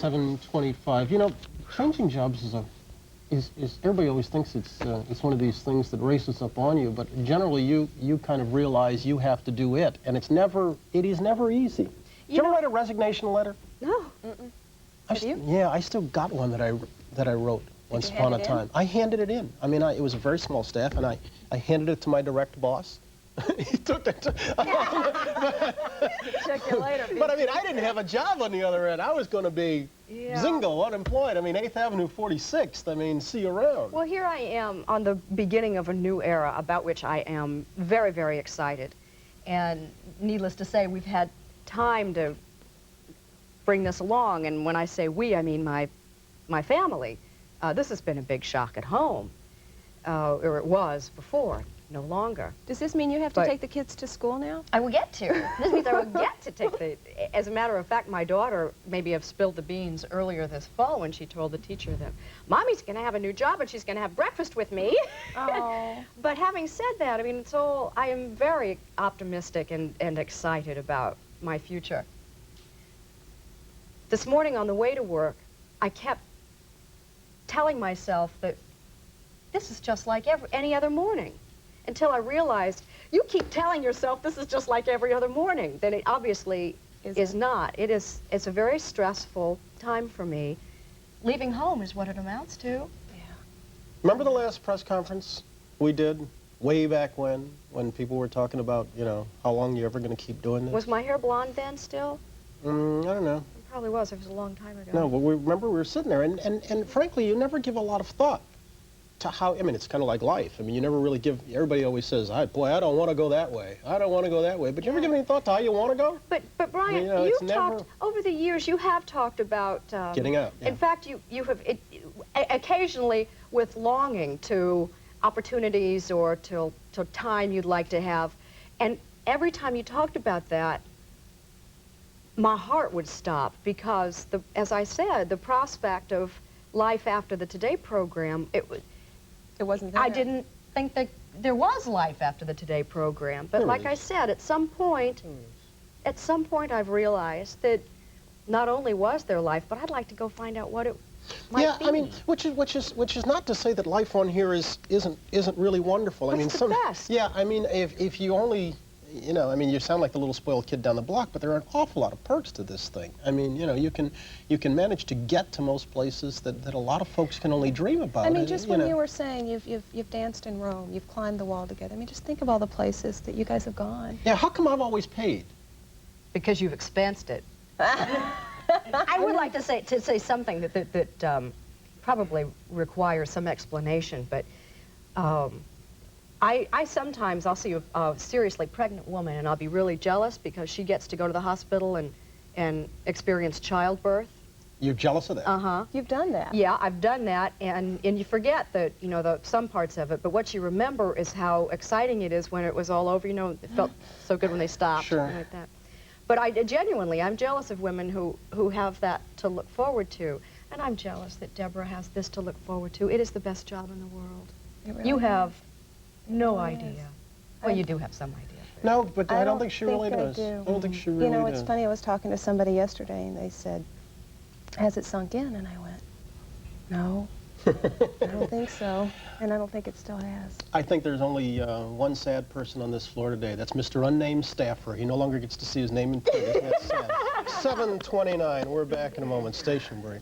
7:25. You know, changing jobs is everybody always thinks it's one of these things that races up on you, but generally you kind of realize you have to do it, and it is never easy. Did you ever write a resignation letter? No. Have you? Yeah, I still got one that I wrote once upon a time. I handed it in. I mean, it was a very small staff, and I handed it to my direct boss. He took it. Check you later. But I mean, I didn't have a job on the other end. I was going to be zingo, unemployed. I mean, 8th Avenue, 46th. I mean, see you around. Well, here I am on the beginning of a new era about which I am very, very excited. And needless to say, we've had time to bring this along. And when I say we, I mean my family. This has been a big shock at home, or it was before. No longer. Does this mean you have to take the kids to school now? I will get to. This means I will get to take the... As a matter of fact, my daughter maybe have spilled the beans earlier this fall when she told the teacher that Mommy's going to have a new job and she's going to have breakfast with me. Oh. But having said that, I mean, I am very optimistic and excited about my future. This morning on the way to work, I kept telling myself that this is just like any other morning. Until I realized, you keep telling yourself this is just like every other morning. Then it obviously is not. It's a very stressful time for me. Leaving home is what it amounts to. Yeah. Remember the last press conference we did way back when people were talking about, you know, how long you're ever going to keep doing this? Was my hair blonde then still? I don't know. It probably was. It was a long time ago. No, but remember we were sitting there, and frankly, you never give a lot of thought to how, I mean, it's kind of like life. I mean, you never really give, everybody always says, boy, I don't want to go that way. I don't want to go that way. But you ever give any thought to how you want to go? But Bryant, you know, you've talked, over the years, you have talked about... getting out. Yeah. In fact, you have, occasionally with longing to opportunities or to time you'd like to have. And every time you talked about that, my heart would stop because, as I said, the prospect of life after the Today program, it wasn't there. I didn't think that there was life after the Today program. But like I said, at some point I've realized that not only was there life, but I'd like to go find out what it might be. I mean, which is not to say that life on here isn't really wonderful. I mean, the best. Yeah, I mean, if you only, you know, I mean, you sound like the little spoiled kid down the block, but there are an awful lot of perks to this thing. I mean, you know, you can manage to get to most places that a lot of folks can only dream about. I mean, just when you were saying you've danced in Rome, you've climbed the wall together. I mean, just think of all the places that you guys have gone. Yeah, how come I've always paid? Because you've expensed it. I would like to say something that probably requires some explanation, but I sometimes, I'll see a seriously pregnant woman and I'll be really jealous because she gets to go to the hospital and experience childbirth. You're jealous of that? Uh-huh. You've done that. Yeah, I've done that, and you forget that, you know, some parts of it, but what you remember is how exciting it is when it was all over. You know, it felt so good when they stopped. Sure. Like that. But I'm jealous of women who have that to look forward to. And I'm jealous that Deborah has this to look forward to. It is the best job in the world. It really You have no really idea. is. Well, you do have some idea. No, but I don't think she really I does. do. I don't think she really does. You know, it's funny, I was talking to somebody yesterday and they said, has it sunk in? And I went, no, I don't think so. And I don't think it still has. I think there's only one sad person on this floor today. That's Mr. Unnamed Staffer. He no longer gets to see his name in print. Isn't that sad? 7:29. We're back in a moment. Station break.